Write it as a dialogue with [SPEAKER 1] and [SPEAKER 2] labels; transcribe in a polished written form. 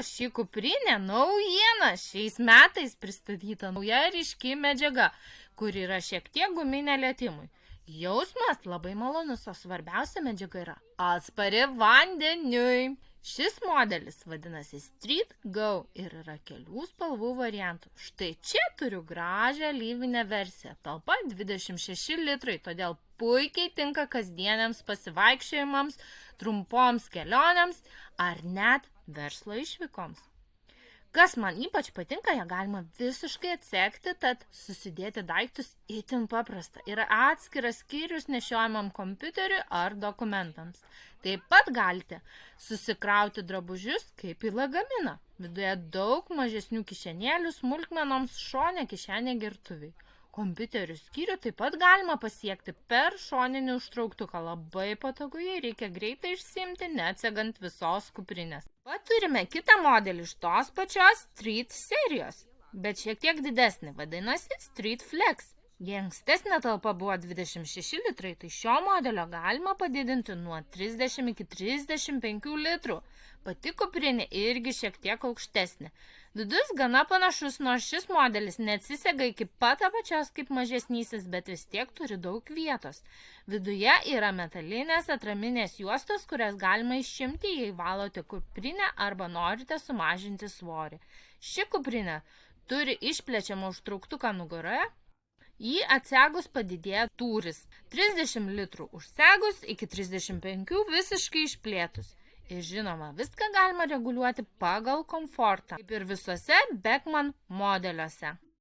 [SPEAKER 1] ši kuprinė naujiena. Šiais metais pristatyta nauja ryški medžiaga, kuri yra šiek tiek guminė lietimui. Jausmas labai malonus, o svarbiausia medžiaga yra atspari vandeniui. Šis modelis vadinasi Street Go ir yra kelių spalvų variantų. Štai čia turiu gražią alyvinę versiją. Talpa 26 litrai, todėl puikiai tinka kasdieniams pasivaikščiojimams, trumpoms kelionėms ar net verslo išvykoms. Kas man ypač patinka, ją galima visiškai atsekti, tad susidėti daiktus itin paprasta. Yra atskiras skyrius nešiojamam kompiuteriui ar dokumentams. Taip pat galite susikrauti drabužius kaip į lagaminą. Viduje daug mažesnių kišenėlių smulkmenoms, šone kišenė gertuviai. Kompiuterių skyrių taip pat galima pasiekti per šoninį užtrauktuką. Labai patogu, jei reikia greitai išsiimti, neatsegant visos kuprinės. Pat turime kitą modelį iš tos pačios Street serijos, bet šiek tiek didesnį, vadinasi Street Flex. Jei ankstesnė talpa buvo 26 litrai, tai šio modelio galima padidinti nuo 30 iki 35 litrų. Pati kuprinė irgi šiek tiek aukštesnė. Vidus gana panašus, nors šis modelis neatsisega iki pat apačios kaip mažesnysis, bet vis tiek turi daug vietos. Viduje yra metalinės atraminės juostos, kurias galima išimti, jei valote kuprinę arba norite sumažinti svorį. Ši kuprinė turi išplečiamą užtrauktuką nugaroje. Jį atsegus padidėja tūris. 30 litrų užsegus iki 35 visiškai išplėtus. Ir žinoma, viską galima reguliuoti pagal komfortą, kaip ir visuose Beckman modeliuose.